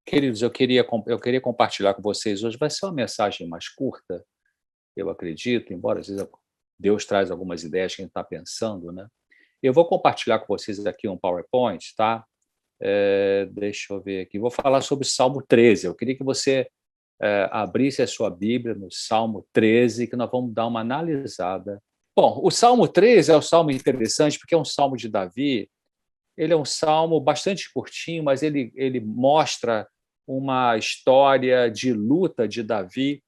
Queridos, eu queria compartilhar com vocês hoje, vai ser uma mensagem mais curta, eu acredito, embora às vezes Deus traz algumas ideias que a gente está pensando, né. Eu vou compartilhar com vocês aqui um PowerPoint, tá. Deixa eu ver aqui, vou falar sobre o Salmo 13. Eu queria que você, abrisse a sua Bíblia no Salmo 13, que nós vamos dar uma analisada. Bom, o Salmo 13 é um salmo interessante, porque é um salmo de Davi. Ele é um salmo bastante curtinho, mas ele mostra uma história de luta de Davi,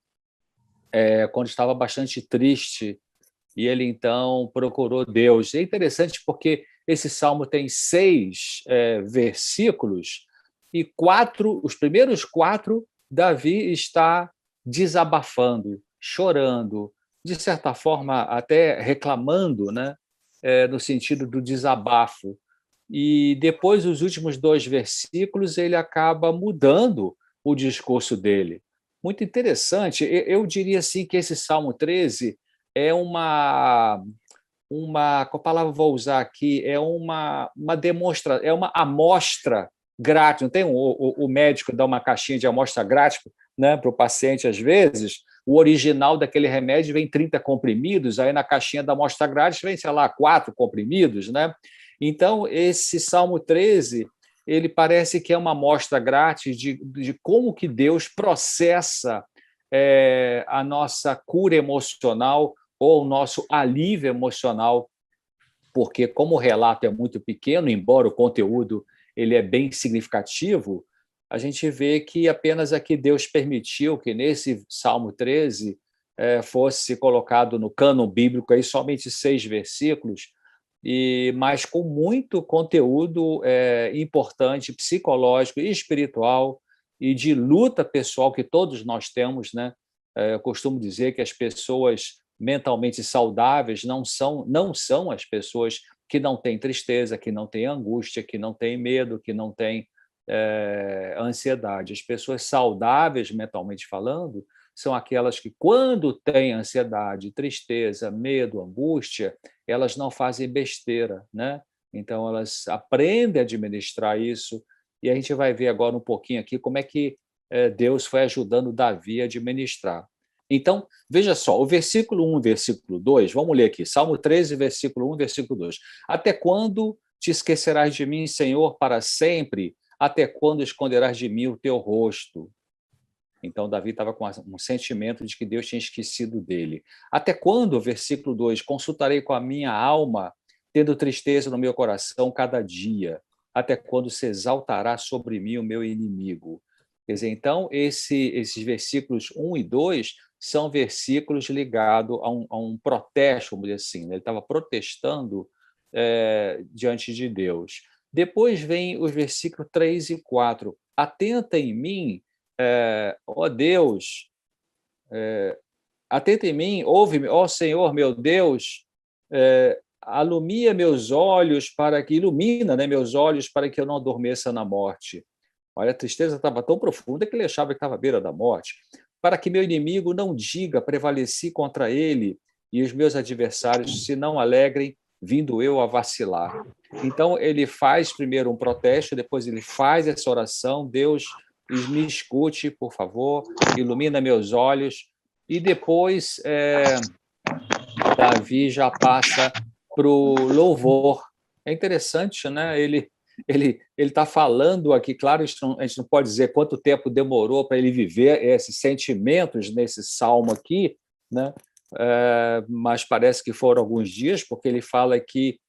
quando estava bastante triste, e ele então procurou Deus. É interessante porque esse salmo tem 6 versículos, e os primeiros 4, Davi está desabafando, chorando, de certa forma até reclamando, né, no sentido do desabafo. E depois, os últimos 2 versículos, ele acaba mudando o discurso dele. Muito interessante. Eu diria assim que esse Salmo 13 é qual palavra eu vou usar aqui? É uma amostra grátis. Não tem o médico dá uma caixinha de amostra grátis, né, para o paciente, às vezes. O original daquele remédio vem 30 comprimidos, aí na caixinha da amostra grátis vem, sei lá, 4 comprimidos, né? Então, esse Salmo 13, ele parece que é uma amostra grátis de como que Deus processa a nossa cura emocional ou o nosso alívio emocional, porque como o relato é muito pequeno, embora o conteúdo ele é bem significativo, a gente vê que apenas aqui Deus permitiu que nesse Salmo 13 fosse colocado no cânon bíblico aí somente 6 versículos, mas com muito conteúdo importante, psicológico e espiritual, e de luta pessoal que todos nós temos, né? Eu costumo dizer que as pessoas mentalmente saudáveis não são as pessoas que não têm tristeza, que não têm angústia, que não têm medo, que não têm ansiedade. As pessoas saudáveis, mentalmente falando, são aquelas que, quando têm ansiedade, tristeza, medo, angústia, elas não fazem besteira, né? Então, elas aprendem a administrar isso, e a gente vai ver agora um pouquinho aqui como é que Deus foi ajudando Davi a administrar. Então, veja só, o versículo 1 e versículo 2, vamos ler aqui, Salmo 13, versículo 1, versículo 2. Até quando te esquecerás de mim, Senhor, para sempre? Até quando esconderás de mim o teu rosto? Então, Davi estava com um sentimento de que Deus tinha esquecido dele. Até quando, versículo 2, consultarei com a minha alma, tendo tristeza no meu coração cada dia? Até quando se exaltará sobre mim o meu inimigo? Quer dizer, então, esses versículos 1 e 2 são versículos ligados a um protesto, vamos dizer assim, né? Ele estava protestando diante de Deus. Depois vem os versículos 3 e 4. Atenta em mim, ó Deus, atenta em mim, ouve-me, ó Senhor meu Deus, alumia meus olhos para que, ilumina, né, meus olhos para que eu não adormeça na morte. Olha, a tristeza estava tão profunda que ele achava que estava à beira da morte. Para que meu inimigo não diga, prevaleci contra ele, e os meus adversários se não alegrem, vindo eu a vacilar. Então, ele faz primeiro um protesto, depois ele faz essa oração, Deus, me escute, por favor, ilumina meus olhos, e depois Davi já passa para o louvor. É interessante, né? Ele está falando aqui, claro, a gente não pode dizer quanto tempo demorou para ele viver esses sentimentos nesse salmo aqui, né? Mas parece que foram alguns dias, porque ele fala que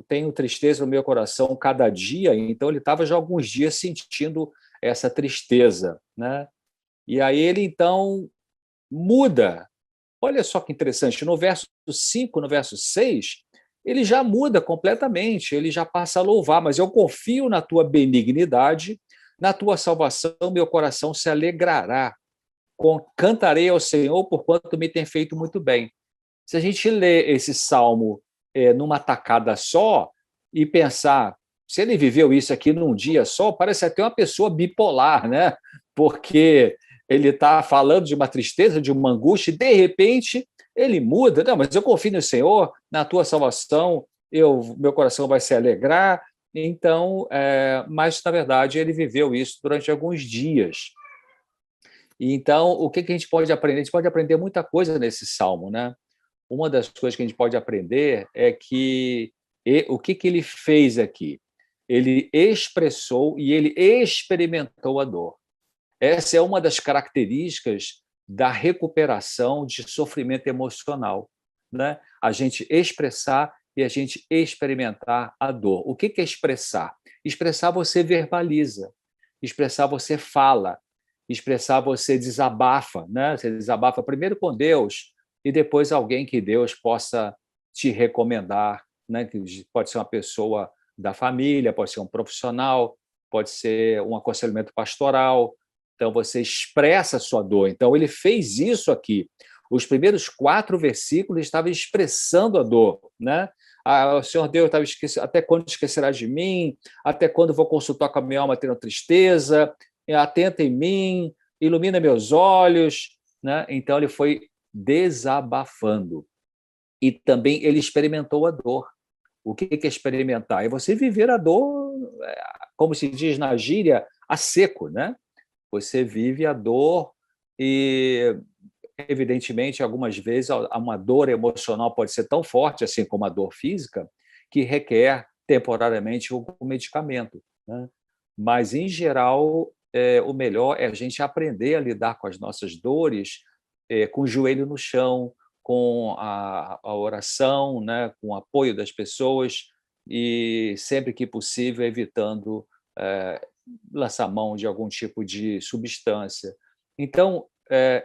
tenho tristeza no meu coração cada dia, então ele estava já alguns dias sentindo essa tristeza, né? E aí ele então muda. Olha só que interessante, no verso 5, no verso 6, ele já muda completamente, ele já passa a louvar, mas eu confio na tua benignidade, na tua salvação, meu coração se alegrará. Cantarei ao Senhor, porquanto me tem feito muito bem. Se a gente lê esse salmo numa tacada só e pensar, se ele viveu isso aqui num dia só, parece até uma pessoa bipolar, né? Porque ele está falando de uma tristeza, de uma angústia, e de repente ele muda. Não, mas eu confio no Senhor, na tua salvação, meu coração vai se alegrar, Então, mas, na verdade, ele viveu isso durante alguns dias. E, então, o que a gente pode aprender? A gente pode aprender muita coisa nesse salmo, né? Uma das coisas que a gente pode aprender é que o que ele fez aqui? Ele expressou e ele experimentou a dor. Essa é uma das características da recuperação de sofrimento emocional, né? A gente expressar e a gente experimentar a dor. O que é expressar? Expressar você verbaliza, expressar você fala, expressar você desabafa, né? Você desabafa primeiro com Deus e depois alguém que Deus possa te recomendar, né? Que pode ser uma pessoa da família, pode ser um profissional, pode ser um aconselhamento pastoral. Então, você expressa a sua dor. Então, ele fez isso aqui. Os primeiros 4 versículos estavam expressando a dor, né? O Senhor Deus estava esquecendo, até quando esquecerá de mim? Até quando vou consultar com a minha alma tendo tristeza? Atenta em mim, ilumina meus olhos, né? Então, ele foi desabafando. E também ele experimentou a dor. O que é experimentar? É você viver a dor, como se diz na gíria, a seco, né? Você vive a dor e, evidentemente, algumas vezes uma dor emocional pode ser tão forte, assim como a dor física, que requer temporariamente um medicamento, né? Mas, em geral, o melhor é a gente aprender a lidar com as nossas dores com o joelho no chão, com a oração, né? Com o apoio das pessoas e, sempre que possível, evitando lançar mão de algum tipo de substância. Então,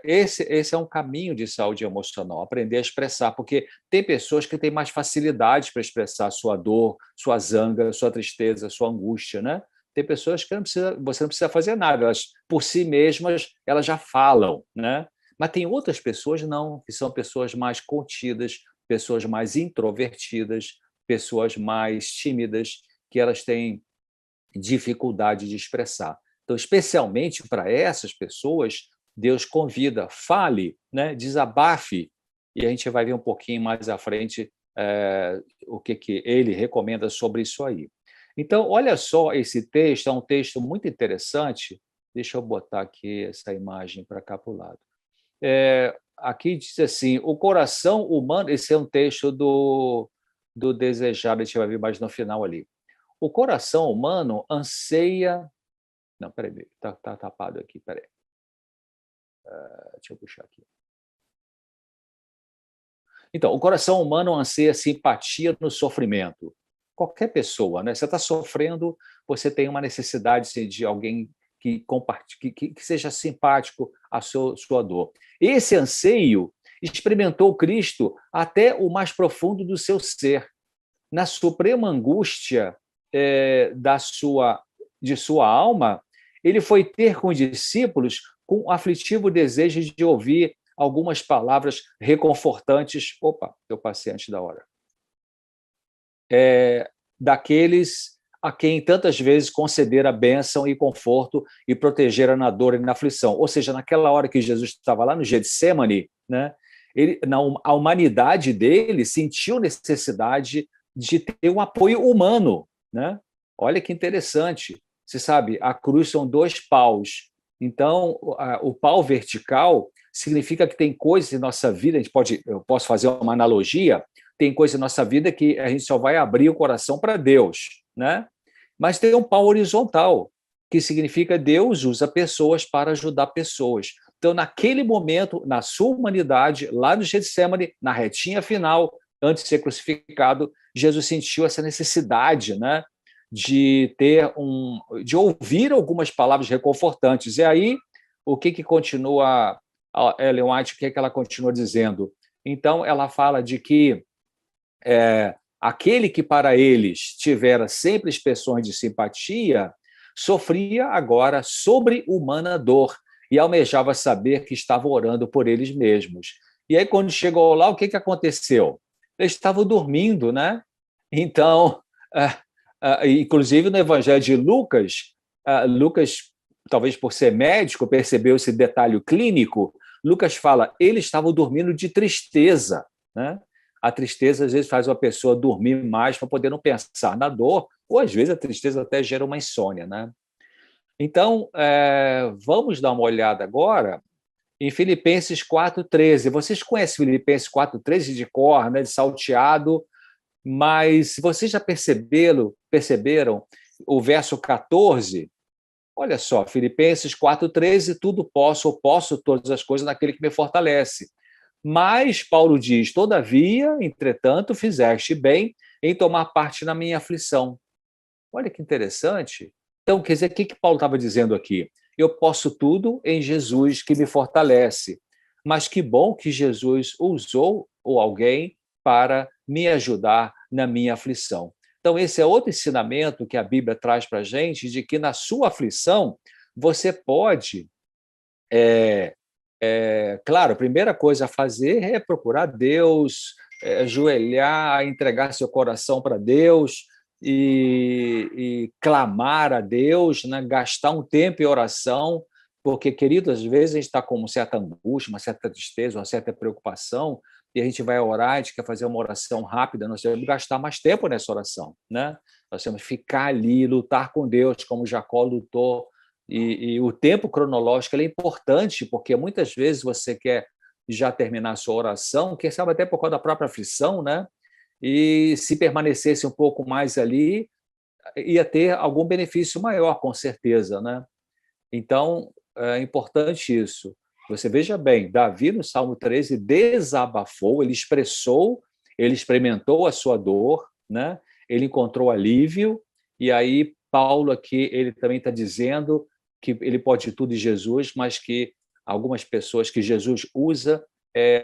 esse é um caminho de saúde emocional, aprender a expressar, porque tem pessoas que têm mais facilidade para expressar sua dor, sua zanga, sua tristeza, sua angústia, né? Tem pessoas que você não precisa fazer nada, elas, por si mesmas, elas já falam, né? Mas tem outras pessoas não, que são pessoas mais contidas, pessoas mais introvertidas, pessoas mais tímidas, que elas têm dificuldade de expressar. Então, especialmente para essas pessoas, Deus convida, fale, né? Desabafe, e a gente vai ver um pouquinho mais à frente o que ele recomenda sobre isso aí. Então, olha só, esse texto é um texto muito interessante. Deixa eu botar aqui essa imagem para cá para o lado. Aqui diz assim, o coração humano, esse é um texto do Desejado, a gente vai ver mais no final ali. O coração humano anseia. Não, peraí, está tapado aqui, peraí. Deixa eu puxar aqui. Então, o coração humano anseia simpatia no sofrimento. Qualquer pessoa, né? Você está sofrendo, você tem uma necessidade assim, de alguém que compartilhe, que seja simpático à sua dor. Esse anseio experimentou Cristo até o mais profundo do seu ser. Na suprema angústia de sua alma, ele foi ter com os discípulos com o aflitivo desejo de ouvir algumas palavras reconfortantes. Opa, eu passei antes da hora. Daqueles a quem tantas vezes concedera bênção e conforto e protegera na dor e na aflição. Ou seja, naquela hora que Jesus estava lá no Getsemane, né, a humanidade dele sentiu necessidade de ter um apoio humano, né? Olha que interessante. Você sabe, a cruz são 2 paus. Então, o pau vertical significa que tem coisas em nossa vida, eu posso fazer uma analogia, tem coisas em nossa vida que a gente só vai abrir o coração para Deus, né? Mas tem um pau horizontal, que significa Deus usa pessoas para ajudar pessoas. Então, naquele momento, na sua humanidade, lá no Getsemane, na retinha final, antes de ser crucificado, Jesus sentiu essa necessidade, né, de ouvir algumas palavras reconfortantes. E aí, o que continua a Ellen White, o que ela continua dizendo? Então, ela fala de que aquele que para eles tivera sempre expressões de simpatia, sofria agora sobre-humana dor e almejava saber que estava orando por eles mesmos. E aí, quando chegou lá, o que aconteceu? Eles estavam dormindo, né? Então, inclusive no Evangelho de Lucas, Lucas, talvez por ser médico, percebeu esse detalhe clínico. Lucas fala, eles estavam dormindo de tristeza, né? A tristeza, às vezes, faz uma pessoa dormir mais para poder não pensar na dor, ou, às vezes, a tristeza até gera uma insônia, né? Então, vamos dar uma olhada agora em Filipenses 4,13. Vocês conhecem Filipenses 4,13 de cor, né, de salteado, mas vocês já perceberam o verso 14? Olha só, Filipenses 4,13, tudo posso, ou posso todas as coisas naquele que me fortalece. Mas Paulo diz, todavia, entretanto, fizeste bem em tomar parte na minha aflição. Olha que interessante. Então, quer dizer, o que Paulo estava dizendo aqui? Eu posso tudo em Jesus que me fortalece. Mas que bom que Jesus usou ou alguém para me ajudar na minha aflição. Então, esse é outro ensinamento que a Bíblia traz para a gente, de que na sua aflição você pode, claro, a primeira coisa a fazer é procurar Deus, ajoelhar, entregar seu coração para Deus e clamar a Deus, né? Gastar um tempo em oração, porque, querido, às vezes a gente está com uma certa angústia, uma certa tristeza, uma certa preocupação, e a gente vai orar, a gente quer fazer uma oração rápida, nós temos que gastar mais tempo nessa oração, né? Nós temos que ficar ali, lutar com Deus, como Jacó lutou, e o tempo cronológico é importante, porque muitas vezes você quer já terminar a sua oração, quem sabe até por causa da própria aflição, né? E se permanecesse um pouco mais ali, ia ter algum benefício maior, com certeza, né? Então, é importante isso. Você veja bem, Davi, no Salmo 13, desabafou, ele expressou, ele experimentou a sua dor, né? Ele encontrou alívio, e aí Paulo aqui, ele também está dizendo que ele pode tudo em Jesus, mas que algumas pessoas que Jesus usa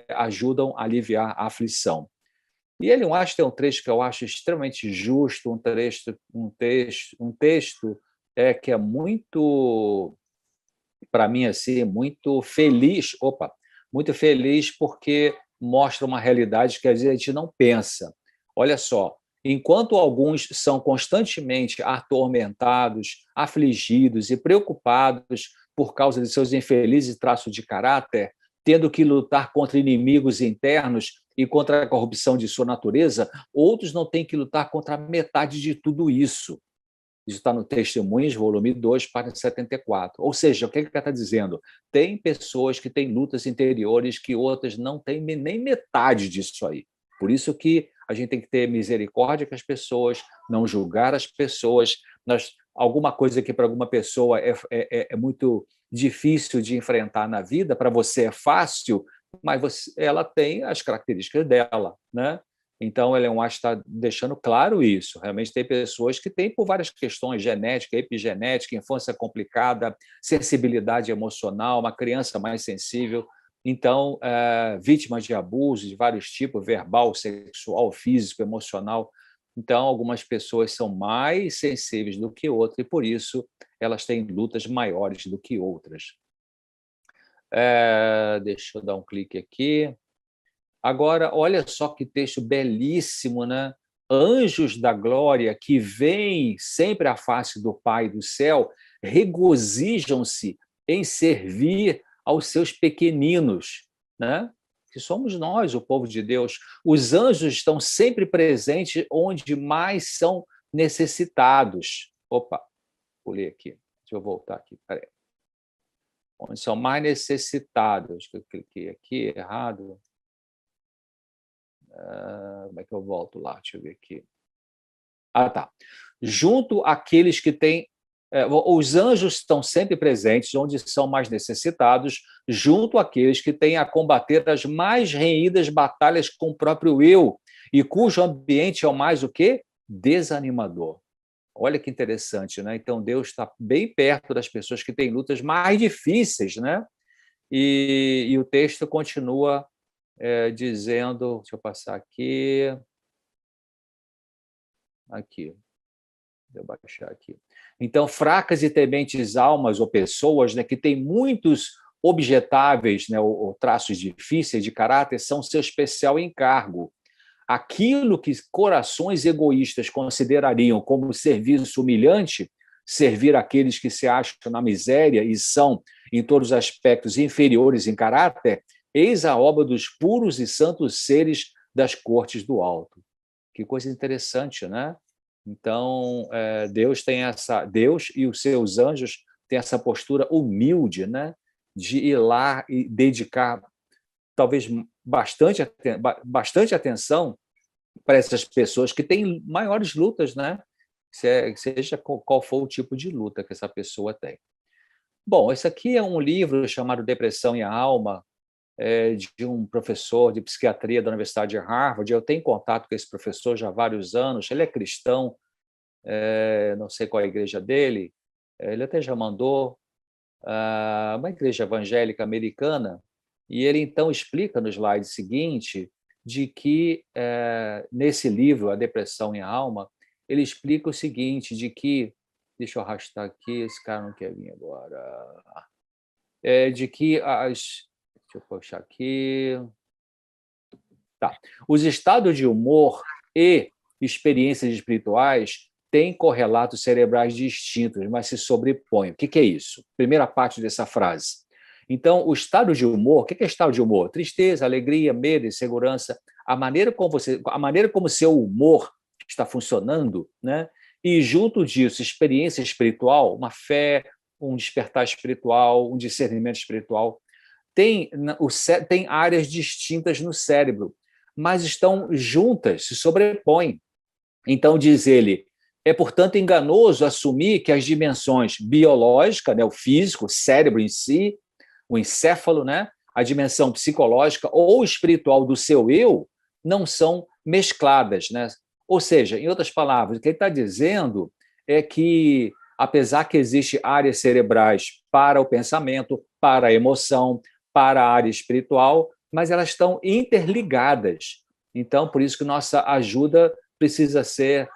ajudam a aliviar a aflição. E ele acho que tem um trecho que eu acho extremamente justo, um texto que é muito, para mim, assim, muito feliz porque mostra uma realidade que às vezes a gente não pensa. Olha só, enquanto alguns são constantemente atormentados, afligidos e preocupados por causa de seus infelizes traços de caráter, tendo que lutar contra inimigos internos e contra a corrupção de sua natureza, outros não têm que lutar contra metade de tudo isso. Isso está no Testemunhos, volume 2, página 74. Ou seja, o que ele está dizendo? Tem pessoas que têm lutas interiores que outras não têm nem metade disso aí. Por isso que a gente tem que ter misericórdia com as pessoas, não julgar as pessoas. Alguma coisa que para alguma pessoa é muito difícil de enfrentar na vida, para você é fácil, mas ela tem as características dela, né? Então, Ellen White está deixando claro isso. Realmente tem pessoas que têm, por várias questões, genética, epigenética, infância complicada, sensibilidade emocional, uma criança mais sensível. Então, vítimas de abuso de vários tipos, verbal, sexual, físico, emocional. Então, algumas pessoas são mais sensíveis do que outras e, por isso, elas têm lutas maiores do que outras. Deixa eu dar um clique aqui. Agora, olha só que texto belíssimo, né? Anjos da glória que vêm sempre à face do Pai do céu, regozijam-se em servir aos seus pequeninos, né? Que somos nós, o povo de Deus. Os anjos estão sempre presentes onde mais são necessitados. Opa, pulei aqui. Deixa eu voltar aqui, peraí. Onde são mais necessitados. Eu cliquei aqui errado. Como é que eu volto lá? Deixa eu ver aqui. Tá. Junto àqueles que têm. Os anjos estão sempre presentes onde são mais necessitados, junto àqueles que têm a combater as mais renhidas batalhas com o próprio eu, e cujo ambiente é o mais o quê? Desanimador. Olha que interessante, né? Então, Deus está bem perto das pessoas que têm lutas mais difíceis, né? E o texto continua dizendo, deixa eu passar aqui, deixa eu baixar aqui. Então, fracas e tementes almas ou pessoas, né, que têm muitos objetáveis, né, ou traços difíceis de caráter, são seu especial encargo. Aquilo que corações egoístas considerariam como serviço humilhante, servir aqueles que se acham na miséria e são, em todos os aspectos, inferiores em caráter, eis a obra dos puros e santos seres das cortes do alto. Que coisa interessante, né? Então, Deus e os seus anjos têm essa postura humilde, né? De ir lá e dedicar talvez bastante atenção para essas pessoas que têm maiores lutas, né? Seja qual for o tipo de luta que essa pessoa tem. Bom, esse aqui é um livro chamado Depressão e a Alma, de um professor de psiquiatria da Universidade de Harvard. Eu tenho contato com esse professor já há vários anos. Ele é cristão, não sei qual é a igreja dele. Ele até já mandou uma igreja evangélica americana, e ele então explica no slide seguinte de que, nesse livro, A Depressão e a Alma, ele explica o seguinte, de que, deixa eu arrastar aqui, esse cara não quer vir agora, de que deixa eu puxar aqui, tá. Os estados de humor e experiências espirituais têm correlatos cerebrais distintos, mas se sobrepõem. O que é isso? Primeira parte dessa frase. Então, o estado de humor, o que é estado de humor? Tristeza, alegria, medo, insegurança, a maneira como seu humor está funcionando, né? E junto disso, experiência espiritual, uma fé, um despertar espiritual, um discernimento espiritual, tem áreas distintas no cérebro, mas estão juntas, se sobrepõem. Então, diz ele, é, portanto, enganoso assumir que as dimensões biológica, né, o físico, o cérebro em si, o encéfalo, né, a dimensão psicológica ou espiritual do seu eu não são mescladas, né? Ou seja, em outras palavras, o que ele está dizendo é que, apesar que existem áreas cerebrais para o pensamento, para a emoção, para a área espiritual, mas elas estão interligadas. Então, por isso que nossa ajuda precisa ser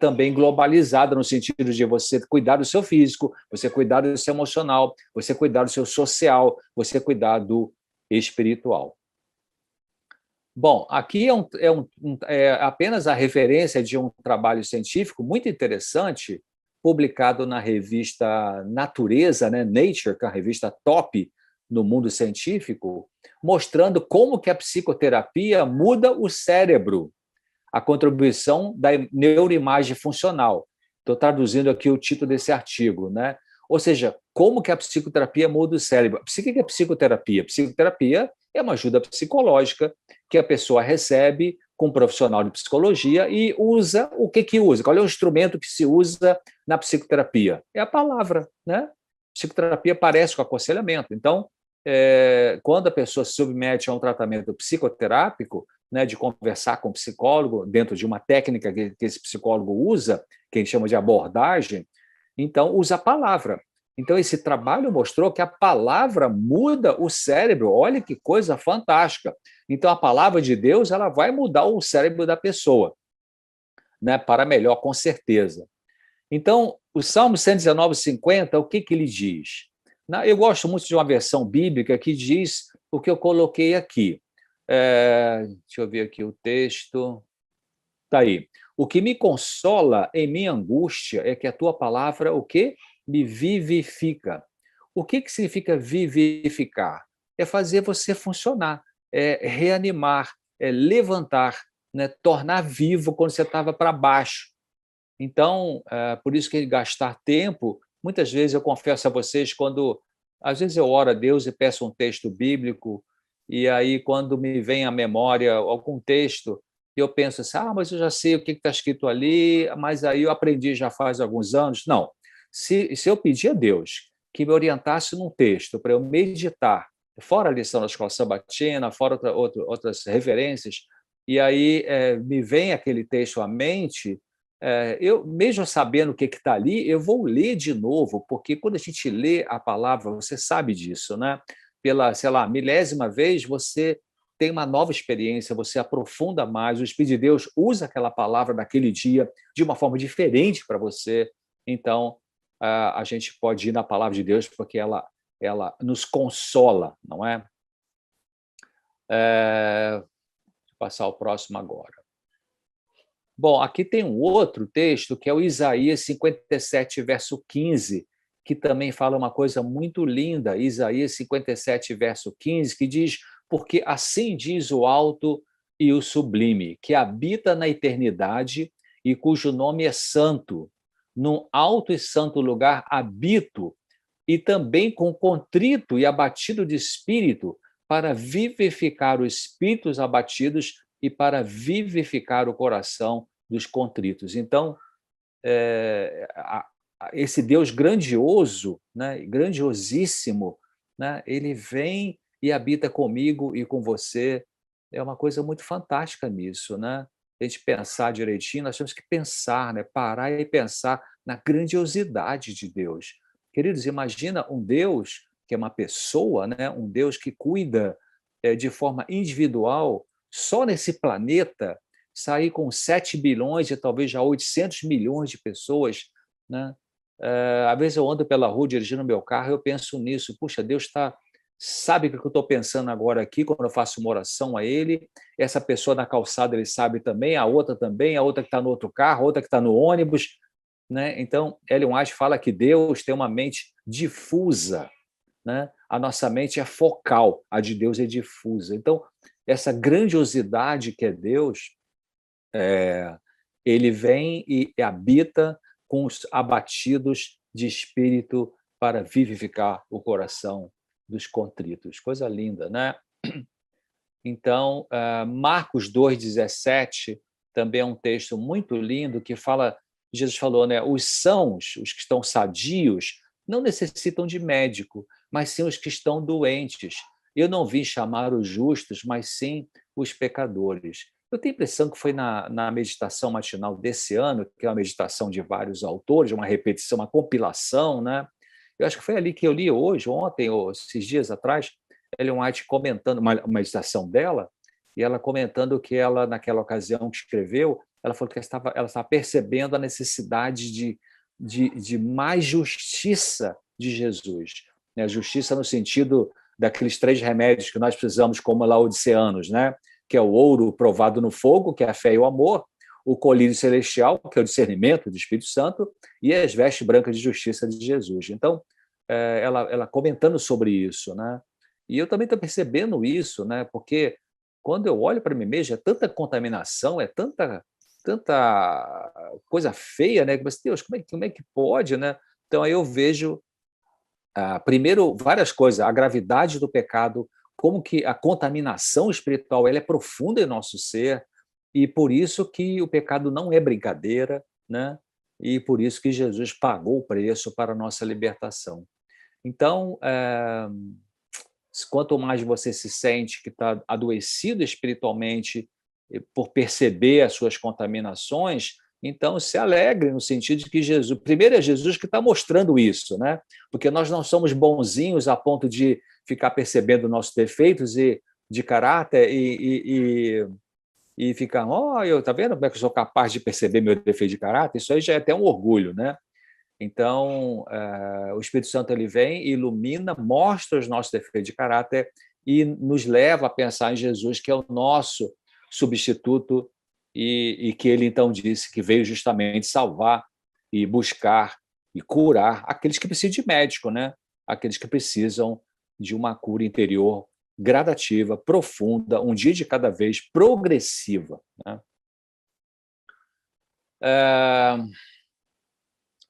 também globalizada, no sentido de você cuidar do seu físico, você cuidar do seu emocional, você cuidar do seu social, você cuidar do espiritual. Bom, aqui é apenas a referência de um trabalho científico muito interessante, publicado na revista Natureza, né, Nature, que é a revista top no mundo científico, mostrando como que a psicoterapia muda o cérebro, a contribuição da neuroimagem funcional. Estou traduzindo aqui o título desse artigo, né? Ou seja, como que a psicoterapia muda o cérebro. O que é psicoterapia? Psicoterapia é uma ajuda psicológica que a pessoa recebe com um profissional de psicologia e usa. O que usa? Qual é o instrumento que se usa na psicoterapia? É a palavra, né? Psicoterapia parece com aconselhamento. Então, quando a pessoa se submete a um tratamento psicoterápico, né, de conversar com o psicólogo, dentro de uma técnica que esse psicólogo usa, que a gente chama de abordagem, então usa a palavra. Então, esse trabalho mostrou que a palavra muda o cérebro. Olha que coisa fantástica. Então, a palavra de Deus ela vai mudar o cérebro da pessoa, né, para melhor, com certeza. Então, o Salmo 119:50, o que ele diz? Eu gosto muito de uma versão bíblica que diz o que eu coloquei aqui. Deixa eu ver aqui o texto. Está aí. O que me consola em minha angústia é que a tua palavra, o quê? Me vivifica. O que significa vivificar? É fazer você funcionar, é reanimar, é levantar, né? Tornar vivo quando você estava para baixo. Então, por isso que gastar tempo, muitas vezes eu confesso a vocês, às vezes eu oro a Deus e peço um texto bíblico, e aí quando me vem à memória algum texto, eu penso assim, mas eu já sei o que está escrito ali, mas aí eu aprendi já faz alguns anos. Não, se eu pedir a Deus que me orientasse num texto para eu meditar, fora a lição da escola sabatina, fora outras referências, e aí me vem aquele texto à mente, eu, mesmo sabendo o que está ali, eu vou ler de novo, porque quando a gente lê a palavra, você sabe disso, né? Pela, sei lá, milésima vez, você tem uma nova experiência, você aprofunda mais, o Espírito de Deus usa aquela palavra daquele dia de uma forma diferente para você. Então, a gente pode ir na palavra de Deus porque ela nos consola, não é? Vou passar o próximo agora. Bom, aqui tem um outro texto, que é o Isaías 57, verso 15, que também fala uma coisa muito linda, Isaías 57, verso 15, que diz, porque assim diz o alto e o sublime, que habita na eternidade e cujo nome é santo. Num alto e santo lugar habito, e também com contrito e abatido de espírito, para vivificar os espíritos abatidos e para vivificar o coração dos contritos. Então, esse Deus grandioso, né, grandiosíssimo, né, ele vem e habita comigo e com você. É uma coisa muito fantástica nisso, né? A gente pensar direitinho, nós temos que pensar, né? Parar e pensar na grandiosidade de Deus. Queridos, imagina um Deus que é uma pessoa, né? Um Deus que cuida de forma individual, só nesse planeta, sair com 7 bilhões e talvez já 800 milhões de pessoas, né? Às vezes eu ando pela rua dirigindo meu carro e eu penso nisso. Puxa, Deus sabe o que eu estou pensando agora aqui quando eu faço uma oração a Ele. Essa pessoa na calçada Ele sabe também, a outra que está no outro carro, a outra que está no ônibus, né? Então, Ellen White fala que Deus tem uma mente difusa, né? A nossa mente é focal, a de Deus é difusa. Então, essa grandiosidade que é Deus, ele vem e habita com os abatidos de espírito para vivificar o coração dos contritos. Coisa linda, né? Então, Marcos 2,17 também é um texto muito lindo que fala, Jesus falou, né? Os sãos, os que estão sadios, não necessitam de médico, mas sim os que estão doentes. Eu não vim chamar os justos, mas sim os pecadores. Eu tenho a impressão que foi na meditação matinal desse ano, que é uma meditação de vários autores, uma repetição, uma compilação, né? Eu acho que foi ali que eu li hoje, ontem, ou esses dias atrás, Ellen White comentando uma meditação dela, e ela comentando que ela, naquela ocasião que escreveu, ela falou que ela estava percebendo a necessidade de mais justiça de Jesus. Né? Justiça no sentido daqueles 3 remédios que nós precisamos como laodiceanos, né? Que é o ouro provado no fogo, que é a fé e o amor, o colírio celestial, que é o discernimento do Espírito Santo, e as vestes brancas de justiça de Jesus. Então, ela comentando sobre isso, né? E eu também estou percebendo isso, né? Porque quando eu olho para mim mesmo, é tanta contaminação, é tanta coisa feia, né? Mas, Deus, como é que pode, né? Então, aí eu vejo, primeiro, várias coisas. A gravidade do pecado, como que a contaminação espiritual ela é profunda em nosso ser, e por isso que o pecado não é brincadeira, né? E por isso que Jesus pagou o preço para a nossa libertação. Então, quanto mais você se sente que está adoecido espiritualmente por perceber as suas contaminações, então se alegre no sentido de que Jesus, primeiro é Jesus que está mostrando isso, né? Porque nós não somos bonzinhos a ponto de ficar percebendo nossos defeitos e de caráter e ficar, eu tá vendo como é que eu sou capaz de perceber meu defeito de caráter? Isso aí já é até um orgulho, né? Então, o Espírito Santo ele vem, ilumina, mostra os nossos defeitos de caráter e nos leva a pensar em Jesus, que é o nosso substituto e que ele então disse que veio justamente salvar e buscar e curar aqueles que precisam de médico, né? Aqueles que precisam de uma cura interior gradativa, profunda, um dia de cada vez, progressiva, né?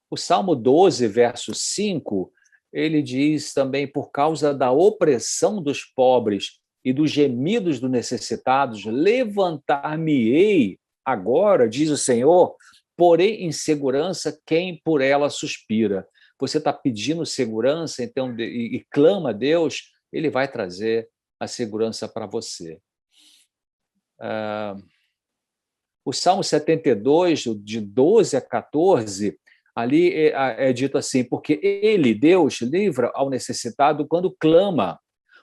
O Salmo 12, verso 5, ele diz também: por causa da opressão dos pobres e dos gemidos dos necessitados, levantar-me-ei agora, diz o Senhor, porém em segurança quem por ela suspira. Você está pedindo segurança, então, e clama a Deus, ele vai trazer a segurança para você. O Salmo 72, de 12 a 14, ali é dito assim: porque ele, Deus, livra ao necessitado quando clama,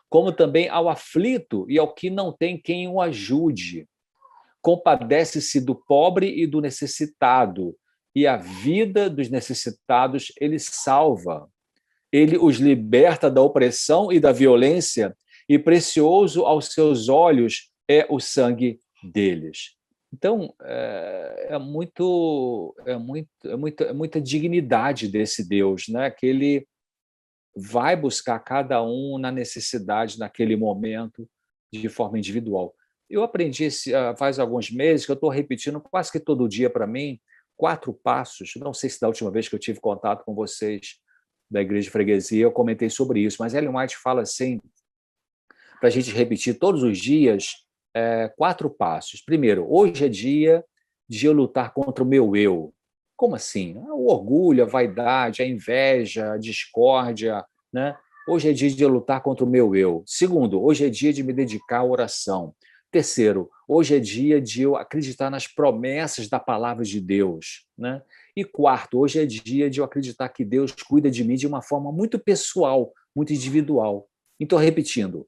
como também ao aflito e ao que não tem quem o ajude. Compadece-se do pobre e do necessitado, e a vida dos necessitados ele salva. Ele os liberta da opressão e da violência, e precioso aos seus olhos é o sangue deles. Então, é muita dignidade desse Deus, né? Que ele vai buscar cada um na necessidade, naquele momento, de forma individual. eu aprendi faz alguns meses que eu estou repetindo quase que todo dia para mim 4 passos. Não sei se da última vez que eu tive contato com vocês da Igreja de Freguesia eu comentei sobre isso, mas Ellen White fala assim, para a gente repetir todos os dias 4 passos. Primeiro, hoje é dia de eu lutar contra o meu eu. Como assim? O orgulho, a vaidade, a inveja, a discórdia, né? Hoje é dia de eu lutar contra o meu eu. Segundo, hoje é dia de me dedicar à oração. Terceiro, hoje é dia de eu acreditar nas promessas da palavra de Deus, né? E quarto, hoje é dia de eu acreditar que Deus cuida de mim de uma forma muito pessoal, muito individual. Então, repetindo,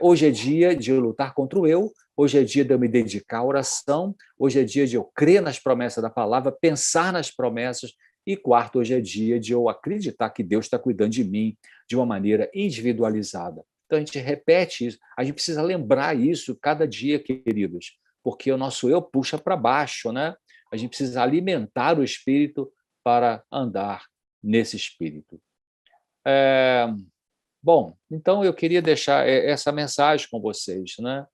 hoje é dia de eu lutar contra o eu, hoje é dia de eu me dedicar à oração, hoje é dia de eu crer nas promessas da palavra, pensar nas promessas, e quarto, hoje é dia de eu acreditar que Deus está cuidando de mim de uma maneira individualizada. Então a gente repete isso, a gente precisa lembrar isso cada dia, queridos, porque o nosso eu puxa para baixo, né? A gente precisa alimentar o espírito para andar nesse espírito. Bom, então eu queria deixar essa mensagem com vocês, né?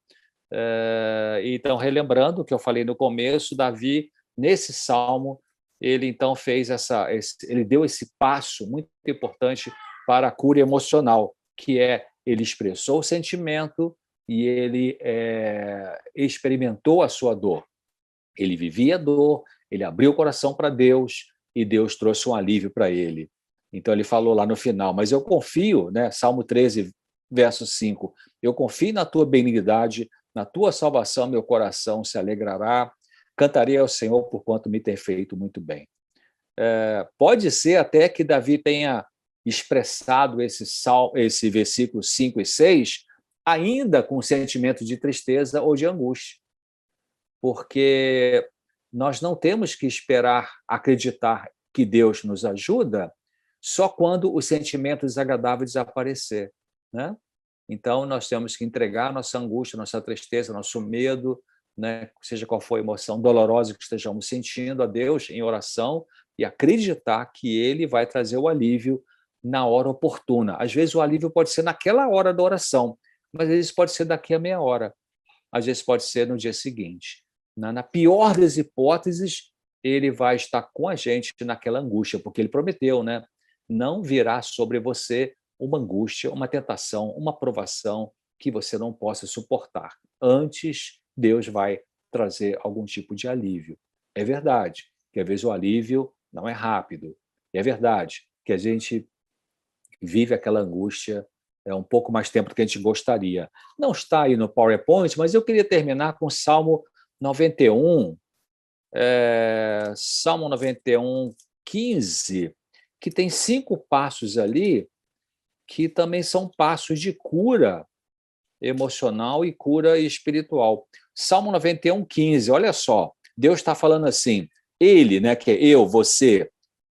Então, relembrando o que eu falei no começo, Davi, nesse salmo, ele então ele deu esse passo muito importante para a cura emocional, que é ele expressou o sentimento e ele experimentou a sua dor. Ele vivia a dor, ele abriu o coração para Deus e Deus trouxe um alívio para ele. Então ele falou lá no final, mas eu confio, né? Salmo 13, verso 5, eu confio na tua benignidade, na tua salvação, meu coração se alegrará, cantarei ao Senhor por quanto me tem feito muito bem. Pode ser até que Davi tenha expressado esse versículo 5 e 6 ainda com sentimento de tristeza ou de angústia, porque nós não temos que esperar acreditar que Deus nos ajuda só quando o sentimento desagradável desaparecer, né? Então, nós temos que entregar nossa angústia, nossa tristeza, nosso medo, né? Seja qual for a emoção dolorosa que estejamos sentindo a Deus em oração e acreditar que Ele vai trazer o alívio na hora oportuna. Às vezes, o alívio pode ser naquela hora da oração, mas às vezes pode ser daqui a meia hora, às vezes pode ser no dia seguinte. Na pior das hipóteses, Ele vai estar com a gente naquela angústia, porque Ele prometeu, né? Não virá sobre você uma angústia, uma tentação, uma provação que você não possa suportar. Antes, Deus vai trazer algum tipo de alívio. É verdade que às vezes o alívio não é rápido. É verdade que a gente vive aquela angústia um pouco mais tempo do que a gente gostaria. Não está aí no PowerPoint, mas eu queria terminar com o Salmo 91, Salmo 91, 15, que tem 5 passos ali que também são passos de cura emocional e cura espiritual. Salmo 91, 15, olha só, Deus está falando assim, ele, né, que é eu, você,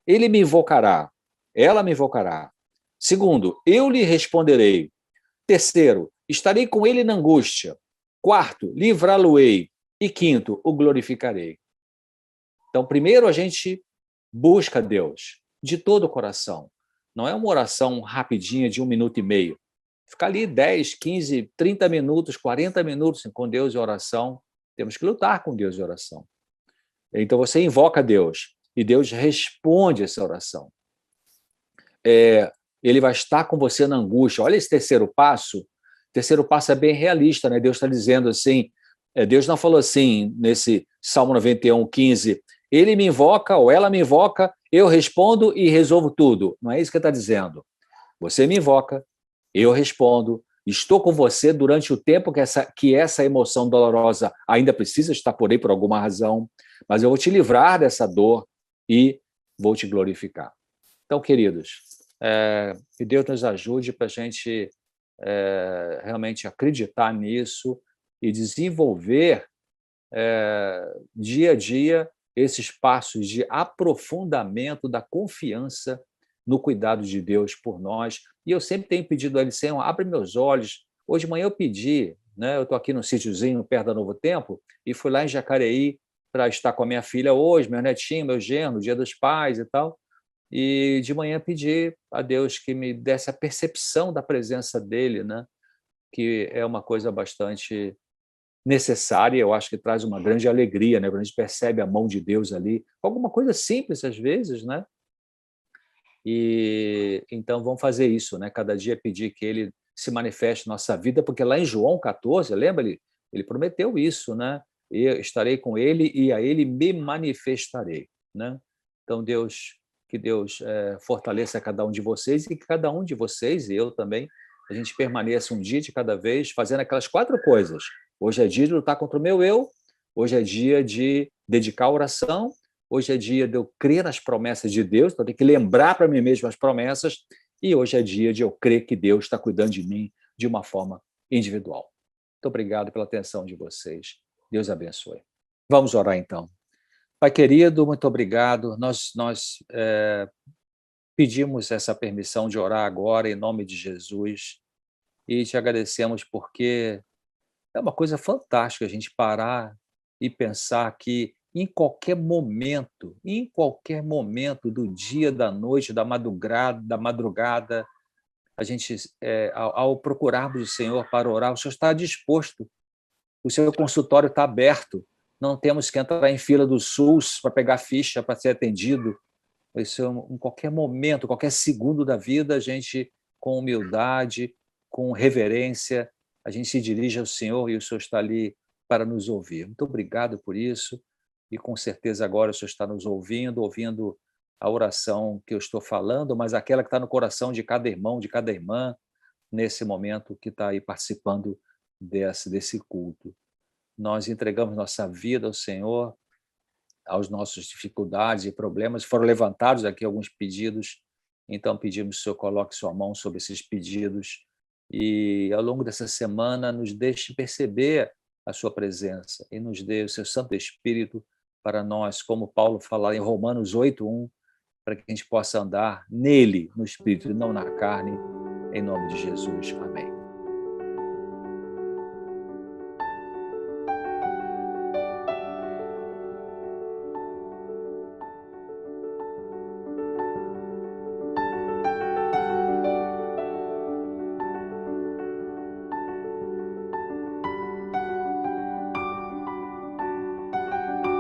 ele me invocará, ela me invocará. Segundo, eu lhe responderei. Terceiro, estarei com ele na angústia. Quarto, livrá-lo-ei. E quinto, o glorificarei. Então, primeiro a gente busca Deus de todo o coração. Não é uma oração rapidinha de 1 minuto e meio. Ficar ali 10, 15, 30 minutos, 40 minutos com Deus em oração. Temos que lutar com Deus em oração. Então você invoca Deus e Deus responde essa oração. Ele vai estar com você na angústia. Olha esse terceiro passo. O terceiro passo é bem realista, né? Deus está dizendo assim, Deus não falou assim nesse Salmo 91, 15, ele me invoca ou ela me invoca, eu respondo e resolvo tudo. Não é isso que ele está dizendo. Você me invoca, eu respondo, estou com você durante o tempo que essa emoção dolorosa ainda precisa estar por aí por alguma razão, mas eu vou te livrar dessa dor e vou te glorificar. Então, queridos, que Deus nos ajude para a gente realmente acreditar nisso e desenvolver dia a dia esses passos de aprofundamento da confiança no cuidado de Deus por nós. E eu sempre tenho pedido a Ele, Senhor, abre meus olhos. Hoje de manhã eu pedi, né? Eu estou aqui num sítiozinho perto da Novo Tempo e fui lá em Jacareí para estar com a minha filha hoje, meu netinho, meu genro, Dia dos Pais e tal. E de manhã pedi a Deus que me desse a percepção da presença dele, né? Que é uma coisa bastante necessária, eu acho que traz uma grande alegria, né? Quando a gente percebe a mão de Deus ali, alguma coisa simples às vezes, né? E então vamos fazer isso, né? Cada dia pedir que Ele se manifeste na nossa vida, porque lá em João 14, lembra? Ele prometeu isso, né? Eu estarei com Ele e a Ele me manifestarei, né? Então que Deus fortaleça cada um de vocês e que cada um de vocês, e eu também, a gente permaneça um dia de cada vez fazendo aquelas 4 coisas. Hoje é dia de lutar contra o meu eu, hoje é dia de dedicar a oração, hoje é dia de eu crer nas promessas de Deus, então eu tenho que lembrar para mim mesmo as promessas, e hoje é dia de eu crer que Deus está cuidando de mim de uma forma individual. Muito obrigado pela atenção de vocês. Deus abençoe. Vamos orar então. Pai querido, muito obrigado. Nós pedimos essa permissão de orar agora em nome de Jesus e te agradecemos porque é uma coisa fantástica a gente parar e pensar que em qualquer momento do dia, da noite, da madrugada, a gente, ao procurarmos o Senhor para orar, o Senhor está disposto, o seu consultório está aberto, não temos que entrar em fila do SUS para pegar ficha para ser atendido. Isso, em qualquer momento, qualquer segundo da vida, a gente, com humildade, com reverência, a gente se dirige ao Senhor e o Senhor está ali para nos ouvir. Muito obrigado por isso e com certeza agora o Senhor está nos ouvindo a oração que eu estou falando, mas aquela que está no coração de cada irmão, de cada irmã, nesse momento que está aí participando desse culto. Nós entregamos nossa vida ao Senhor, aos nossas dificuldades e problemas. Foram levantados aqui alguns pedidos, então pedimos que o Senhor coloque sua mão sobre esses pedidos e, ao longo dessa semana, nos deixe perceber a sua presença e nos dê o seu Santo Espírito para nós, como Paulo fala em Romanos 8:1, para que a gente possa andar nele, no Espírito, e não na carne, em nome de Jesus. Amém.